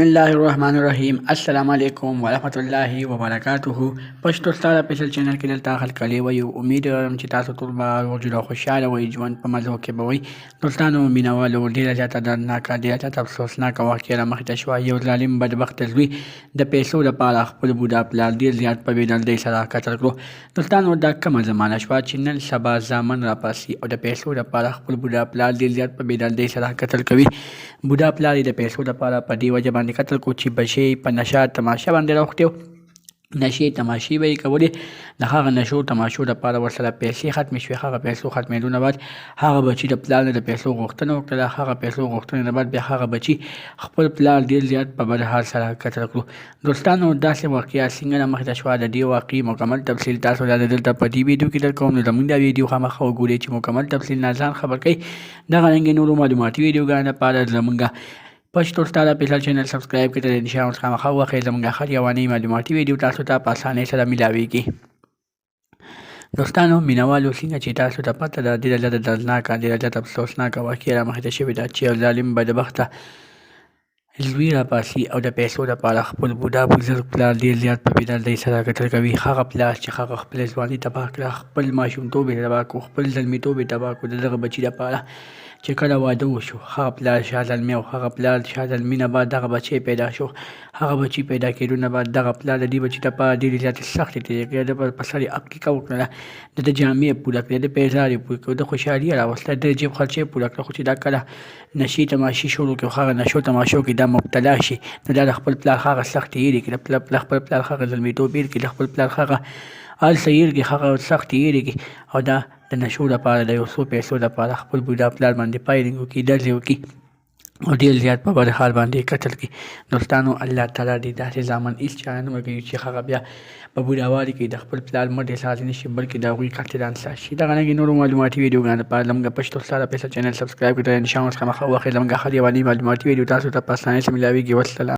بسم الله الرحمن الرحیم. السلام علیکم ورحمت الله وبرکاته. پښتو ستاره پېشل چینل کې دلته خلک وي. امید لرم چې تاسو ټول به روغ او خوشاله وئ، ژوند په مزو کې به وئ. دوستانو مینوالو، ډېره زیاته دردناکه، ډېره زیاته افسوسناکه واقعه رامخې ته شوه. یو ظالم بدبخته زوی د پیسو لپاره خپل بوډا پلار ډېر زیات په بېدردۍ سره قتل کړو. دوستانو دا کومه زمانه شوه چې نن سبا زامن راپاسي او د پیسو لپاره خپل بوډا پلار ډېر زیات په بېدردۍ سره قتل کوي. بوډا پلار یې د پیسو لپاره په دې وجه باندې قتل کو چې بچی په نشه تماشه باندې راوښتي و. نشې تماشې به یې کولې. د هغه نشو تماشو لپاره ورسره پیسې ختمې شوې. هغه پیسو ختمېدو نه بعد هغه بچي د پلار نه د پیسو غوښتنه وکړله. هغه پیسو غوښتنې نه بعد بیا هغه بچي خپل پلار ډېر زیات په بد حال سره قتل کړو. دوستانو داسې واقعه څنګه رامخې ته شوه، د دې واقعې مکمل تفصیل تاسو ته دلته په دې ویډیو کې درکوم. نو زموږ دا ویډیو خامخا وګورئ چې مکمل تفصیل نه ځان خبر کوي. دغه رنګې نورو معلوماتي ویډیوګانو لپاره زموږ پښتو ستاره پېشل چینل سبسکرایب کړئ. د نشان ورڅخه خامخا ووهئ. زموږ هر یوانۍ معلوماتي ویډیو تاسو ته په اسانۍ سره میلاویږي. دوستانو مینوالو، څنګه چې تاسو ته پته ده، ډېره زیاته دردناکه، ډېره زیاته افسوسناکه واقعه رامخې ته شوې ده چې یو ظالم بدبخته زوی راپاسي او د پیسو لپاره خپل بوډا بزرګ پلار ډېر زیات په بېدردۍ سره قتل کوي. هغه پلار چې هغه خپله ځواني تباه کړه، خپل ماشومتوب یې تباه کړو، خپل زلمیتوب یې تباه کړو د دغه بچي لپاره چې کله واده وشو. هغه پلار شاه زلمی او هغه پلار شاه زلمي نه بعد دغه بچی پیدا شو. هغه بچي پیدا کېدو نه بعد دغه پلار د دې بچي لپاره ډېرې زیاتې سختې تېرې کړې. د په سر یې عقیقه وکړله، د ده جامې یې پوره کړې، د پیزار یې پوره کړو، د خوشحالي یې راوستله، د جیب خرچه یې پوره کړه. خو چې دا کله نشې تماشې شروع کړې، هغه نشو تماشو کې دا مبتلا شي، نو دا د خپل پلار هغه سختې هېرې کړي، د خپل پلار هغه زلمیتوب هېر کړي، د خپل پلار هغه هلته هېر کړي، هغه سختې هېرې کړي او دا د نشو لپاره د یو څو پیسو لپاره خپل بوډا پلار باندې فایرنګ وکړي، ډزې وکړي او ډېر زیات په بد حال باندې قتل کړي. دوستانو الله تعالی دې داسې زامن هېڅ چا نه ورکوي چې هغه بیا په بوډاوالي کې د خپل پلار مټ احساس نه شي، بلکې د هغوی قاتلان شي. دغه رنګې نورو معلوماتي ویډیوګانو لپاره زموږ پښتو ستاره پېشل چینل سبسکرایب کړئ. د نشان ورڅخه مخه واخلئ. زموږ هر یوانۍ معلوماتي ویډیو تاسو ته په اسانۍ سره میلاویږي. والسلام.